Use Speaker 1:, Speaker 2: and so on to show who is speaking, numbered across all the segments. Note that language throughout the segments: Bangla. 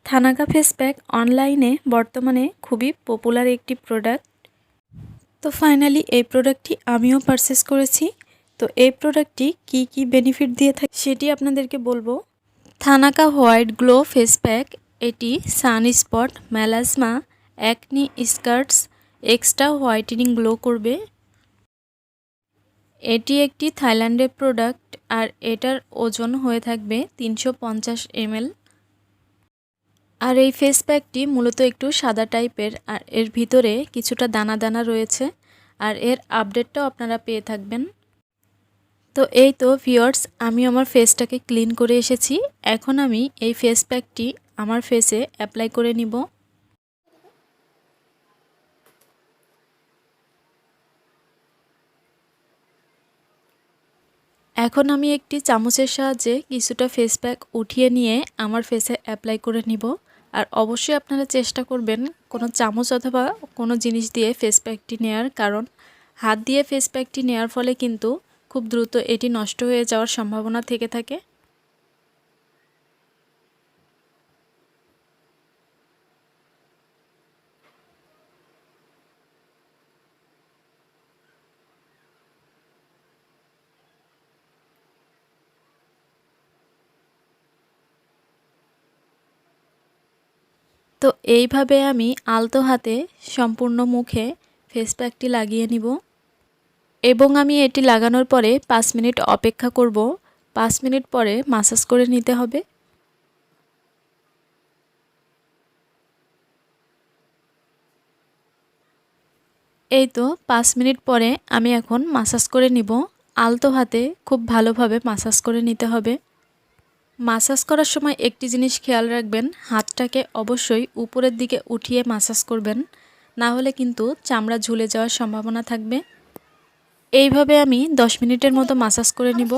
Speaker 1: থানাকা ফেস প্যাক অনলাইনে বর্তমানে খুবই পপুলার একটি প্রোডাক্ট। তো ফাইনালি এই প্রোডাক্টটি আমিও পারচেস করেছি। তো এই প্রোডাক্টটি কি কি বেনিফিট দিয়ে থাকে সেটি আপনাদেরকে বলবো। Thanaka white glow face pack, এটি sunspot, melasma, acne, scars extra whitening glow করবে। এটি একটি থাইল্যান্ডের প্রোডাক্ট আর এটার ওজন হয়ে থাকবে 350 ml। আর এই ফেস প্যাকটি মূলত একটু সাদা টাইপের আর এর ভিতরে কিছুটা দানা দানা রয়েছে আর এর আপডেটটাও আপনারা পেয়ে থাকবেন। তো এই তো ভিউয়ার্স, আমি আমার ফেসটাকে ক্লিন করে এসেছি। এখন আমি এই ফেস প্যাকটি আমার ফেসে অ্যাপ্লাই করে নিব। এখন আমি একটি চামচের সাহায্যে কিছুটা ফেস প্যাক উঠিয়ে নিয়ে আমার ফেসে অ্যাপ্লাই করে নিব। আর অবশ্যই আপনারা চেষ্টা করবেন কোনো চামচ অথবা কোনো জিনিস দিয়ে ফেস প্যাকটি নেয়ার, কারণ হাত দিয়ে ফেস প্যাকটি নেয়ার ফলে কিন্তু খুব দ্রুত এটি নষ্ট হয়ে যাওয়ার সম্ভাবনা থেকে থাকে। তো এইভাবে আমি আলতো হাতে সম্পূর্ণ মুখে ফেস প্যাকটি লাগিয়ে নিব এবং আমি এটি লাগানোর পরে 5 মিনিট অপেক্ষা করব। 5 মিনিট পরে মাসাজ করে নিতে হবে। এই তো 5 মিনিট পরে আমি এখন মাসাজ করে নিব। আলতো হাতে খুব ভালোভাবে মাসাজ করে নিতে হবে। মাসাজ করার সময় একটি জিনিস খেয়াল রাখবেন, হাতটাকে অবশ্যই উপরের দিকে উঠিয়ে মাসাজ করবেন, না হলে কিন্তু চামড়া ঝুলে যাওয়ার সম্ভাবনা থাকবে। এইভাবে আমি 10 মিনিটের মতো মাসাজ করে নিব।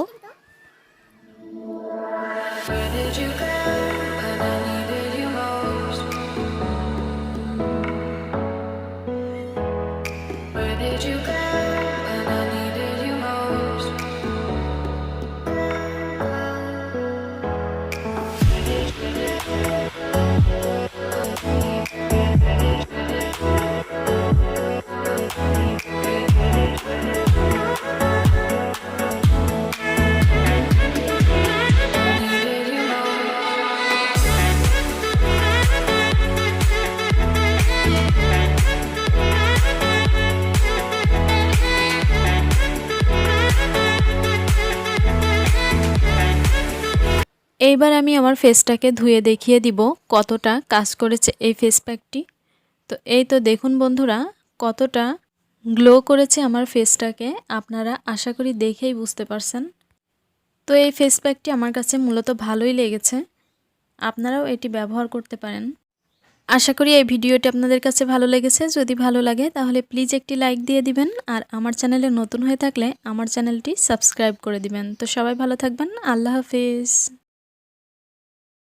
Speaker 1: এইবার আমি আমার ফেসটাকে ধুয়ে দেখিয়ে দিব কতটা কাজ করেছে এই ফেস প্যাকটি। তো এই তো দেখুন বন্ধুরা, কতটা গ্লো করেছে আমার ফেসটাকে, আপনারা আশা করি দেখেই বুঝতে পারছেন। তো এই ফেস প্যাকটি আমার কাছে মূলত ভালোই লেগেছে, আপনারাও এটি ব্যবহার করতে পারেন। আশা করি এই ভিডিওটি আপনাদের কাছে ভালো লেগেছে। যদি ভালো লাগে তাহলে প্লিজ একটি লাইক দিয়ে দিবেন আর আমার চ্যানেলে নতুন হয়ে থাকলে আমার চ্যানেলটি সাবস্ক্রাইব করে দিবেন। তো সবাই ভালো থাকবেন। আল্লাহ হাফেজ।